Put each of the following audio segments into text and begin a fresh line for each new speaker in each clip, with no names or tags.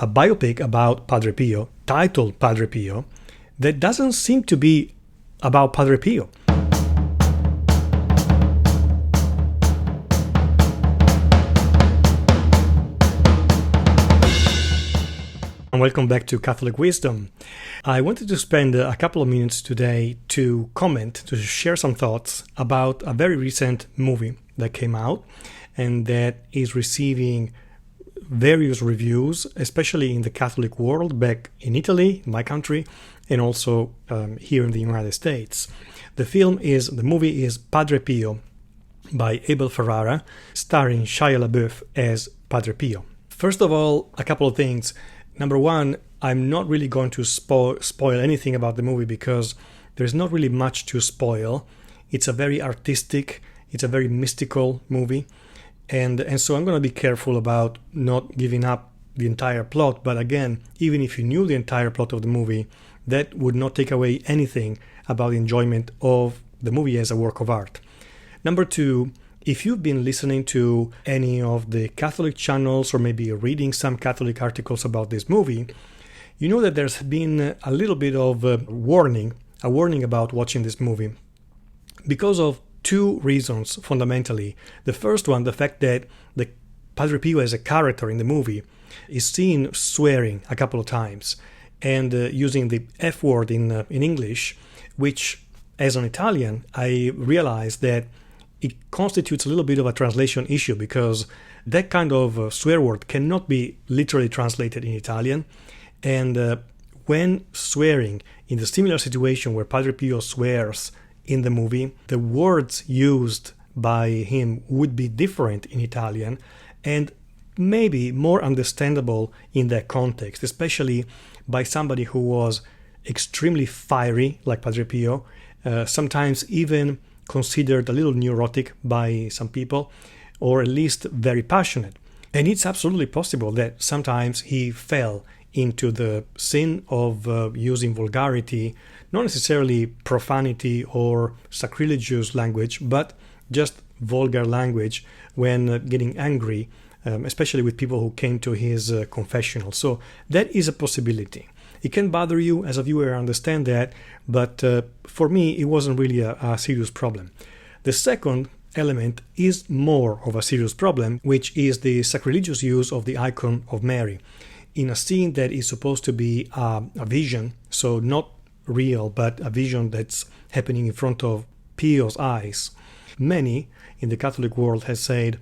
a biopic about Padre Pio, titled Padre Pio, that doesn't seem to be about Padre Pio. And welcome back to Catholic Wisdom. I wanted to spend a couple of minutes today to comment, to share some thoughts about a very recent movie that came out and that is receiving various reviews, especially in the Catholic world, back in Italy, my country, and also here in the United States. The movie is Padre Pio by Abel Ferrara, starring Shia Labeouf as Padre Pio. First of all, a couple of things. Number one, I'm not really going to spoil anything about the movie because there's not really much to spoil. It's a very artistic, it's a very mystical movie. And so I'm going to be careful about not giving up the entire plot. But again, even if you knew the entire plot of the movie, that would not take away anything about the enjoyment of the movie as a work of art. Number two, if you've been listening to any of the Catholic channels or maybe reading some Catholic articles about this movie, you know that there's been a little bit of a warning about watching this movie because of two reasons fundamentally. The first one, the fact that the Padre Pio as a character in the movie is seen swearing a couple of times and using the F word in English, which as an Italian I realized that it constitutes a little bit of a translation issue because that kind of swear word cannot be literally translated in Italian. And when swearing in the similar situation where Padre Pio swears in the movie, the words used by him would be different in Italian and maybe more understandable in that context, especially by somebody who was extremely fiery like Padre Pio, sometimes even considered a little neurotic by some people, or at least very passionate. And it's absolutely possible that sometimes he fell into the sin of using vulgarity, not necessarily profanity or sacrilegious language, but just vulgar language when getting angry, especially with people who came to his confessional. So that is a possibility. It can bother you as a viewer, I understand that, but for me it wasn't really a serious problem. The second element is more of a serious problem, which is the sacrilegious use of the icon of Mary in a scene that is supposed to be a vision, so not real, but a vision that's happening in front of Pio's eyes. Many in the Catholic world have said,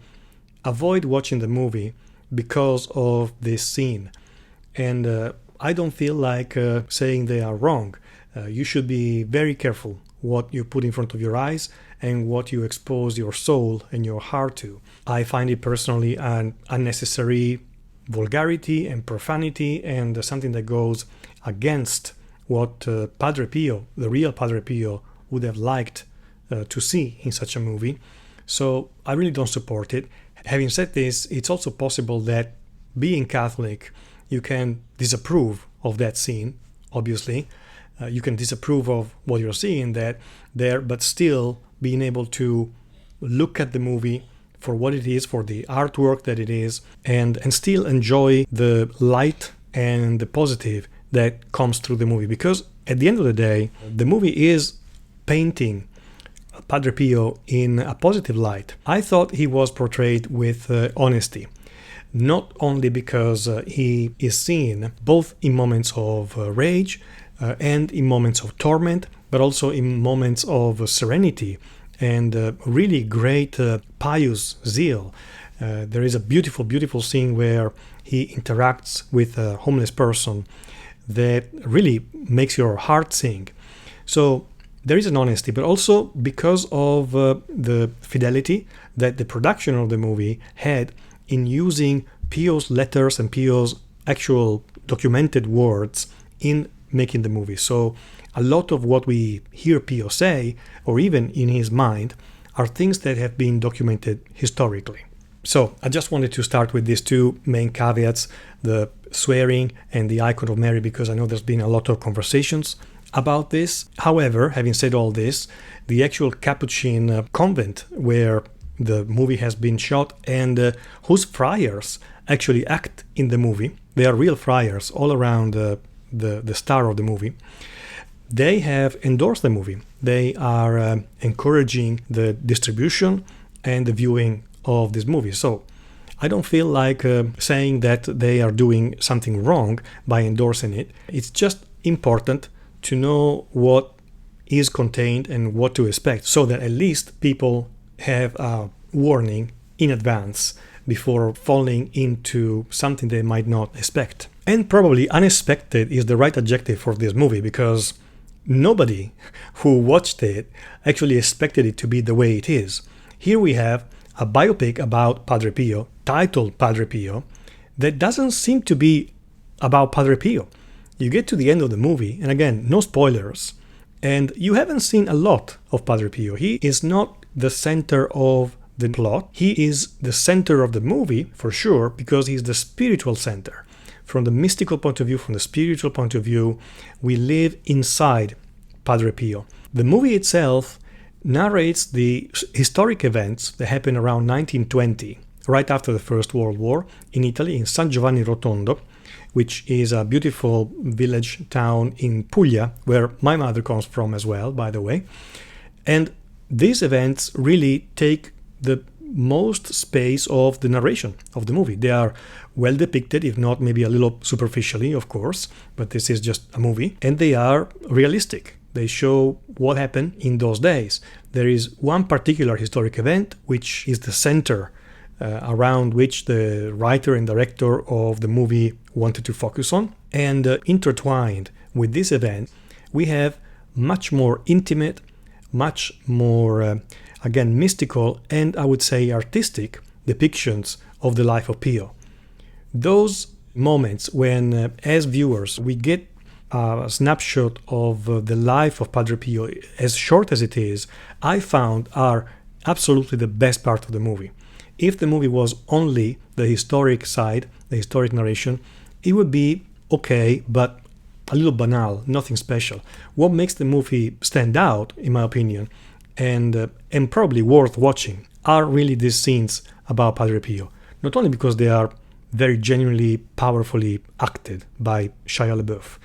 avoid watching the movie because of this scene. And I don't feel like saying they are wrong. You should be very careful what you put in front of your eyes and what you expose your soul and your heart to. I find it personally an unnecessary vulgarity and profanity and something that goes against what Padre Pio, the real Padre Pio, would have liked to see in such a movie. So I really don't support it. Having said this, it's also possible that being Catholic, you can disapprove of that scene, obviously. You can disapprove of what you're seeing there, but still being able to look at the movie for what it is, for the artwork that it is, and still enjoy the light and the positive that comes through the movie. Because at the end of the day, the movie is painting Padre Pio in a positive light. I thought he was portrayed with honesty. Not only because he is seen both in moments of rage and in moments of torment, but also in moments of serenity and really great pious zeal. There is a beautiful, beautiful scene where he interacts with a homeless person that really makes your heart sing. So there is an honesty, but also because of the fidelity that the production of the movie had in using Pio's letters and Pio's actual documented words in making the movie. So a lot of what we hear Pio say, or even in his mind, are things that have been documented historically. So I just wanted to start with these two main caveats, the swearing and the icon of Mary, because I know there's been a lot of conversations about this. However, having said all this, the actual Capuchin convent where the movie has been shot and whose friars actually act in the movie. They are real friars all around the star of the movie. They have endorsed the movie. They are encouraging the distribution and the viewing of this movie. So I don't feel like saying that they are doing something wrong by endorsing it. It's just important to know what is contained and what to expect, so that at least people have a warning in advance before falling into something they might not expect. And probably unexpected is the right adjective for this movie, because nobody who watched it actually expected it to be the way it is. Here we have a biopic about Padre Pio, titled Padre Pio, that doesn't seem to be about Padre Pio. You get to the end of the movie, and again, no spoilers, and you haven't seen a lot of Padre Pio. He is not the center of the plot. He is the center of the movie, for sure, because he's the spiritual center. From the mystical point of view, from the spiritual point of view, we live inside Padre Pio. The movie itself narrates the historic events that happened around 1920, right after the First World War, in Italy, in San Giovanni Rotondo, which is a beautiful village town in Puglia, where my mother comes from as well, by the way. And these events really take the most space of the narration of the movie. They are well depicted, if not maybe a little superficially, of course, but this is just a movie, and they are realistic. They show what happened in those days. There is one particular historic event which is the center around which the writer and director of the movie wanted to focus on. And intertwined with this event, we have much more intimate, much more, again, mystical, and I would say artistic depictions of the life of Pio. Those moments when, as viewers, we get a snapshot of the life of Padre Pio, as short as it is, I found are absolutely the best part of the movie. If the movie was only the historic side, the historic narration, it would be okay, but a little banal, nothing special. What makes the movie stand out, in my opinion, and probably worth watching, are really these scenes about Padre Pio. Not only because they are very genuinely, powerfully acted by Shia Labeouf,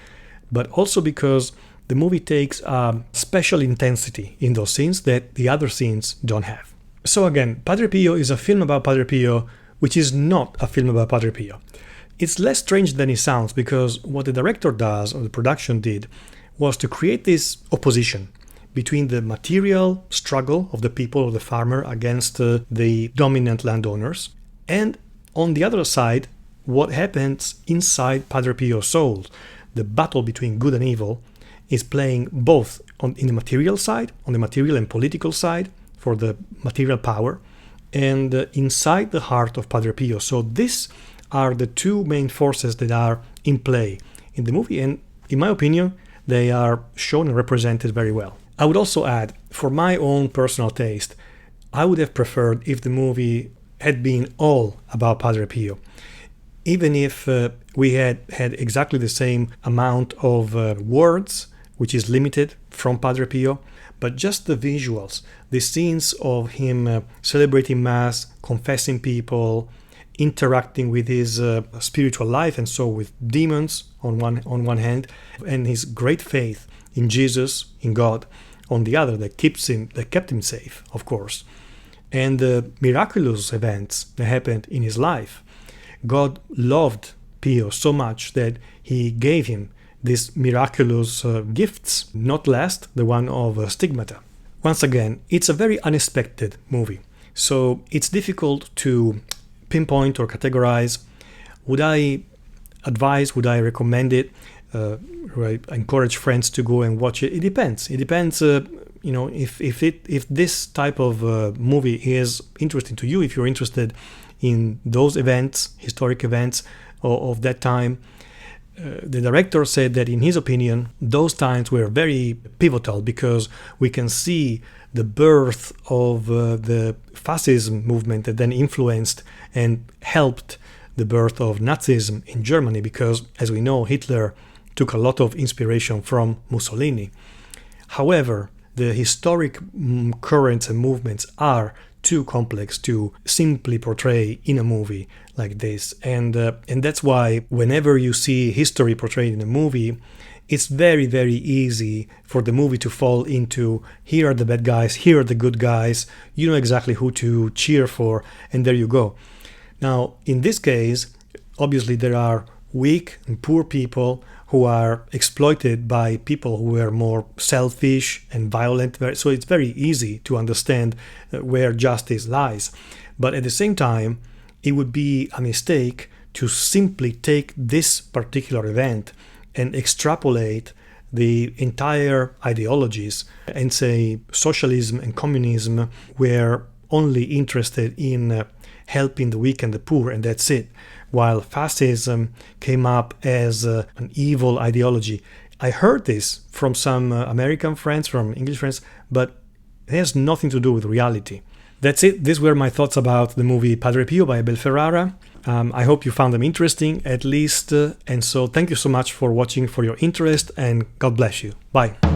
but also because the movie takes a special intensity in those scenes that the other scenes don't have. So again, Padre Pio is a film about Padre Pio, which is not a film about Padre Pio. It's less strange than it sounds, because what the director does, or the production did, was to create this opposition between the material struggle of the people, of the farmer, against the dominant landowners, and on the other side, what happens inside Padre Pio's soul. The battle between good and evil is playing both in the material side, on the material and political side, for the material power, and inside the heart of Padre Pio. So these are the two main forces that are in play in the movie, and in my opinion, they are shown and represented very well. I would also add, for my own personal taste, I would have preferred if the movie had been all about Padre Pio. Even if we had exactly the same amount of words, which is limited from Padre Pio, but just the visuals, the scenes of him celebrating Mass, confessing people, interacting with his spiritual life, and so with demons on one hand, and his great faith in Jesus, in God, on the other, that kept him safe, of course, and the miraculous events that happened in his life. God loved Pio so much that he gave him these miraculous gifts, not last the one of stigmata. Once again, it's a very unexpected movie, so it's difficult to pinpoint or categorize. Would I recommend it? I encourage friends to go and watch it. It depends. It depends. If this type of movie is interesting to you, if you're interested in those events, historic events of that time. The director said that, in his opinion, those times were very pivotal because we can see the birth of the fascism movement that then influenced and helped the birth of Nazism in Germany, because, as we know, Hitler took a lot of inspiration from Mussolini. However, the historic currents and movements are too complex to simply portray in a movie like this. And that's why whenever you see history portrayed in a movie, it's very, very easy for the movie to fall into, here are the bad guys, here are the good guys, you know exactly who to cheer for, and there you go. Now, in this case, obviously there are weak and poor people who are exploited by people who are more selfish and violent. So it's very easy to understand where justice lies. But at the same time, it would be a mistake to simply take this particular event and extrapolate the entire ideologies and say socialism and communism were only interested in helping the weak and the poor, and that's it. While fascism came up as an evil ideology. I heard this from some American friends, from English friends, but it has nothing to do with reality. That's it. These were my thoughts about the movie Padre Pio by Abel Ferrara. I hope you found them interesting, at least. And so thank you so much for watching, for your interest, and God bless you. Bye.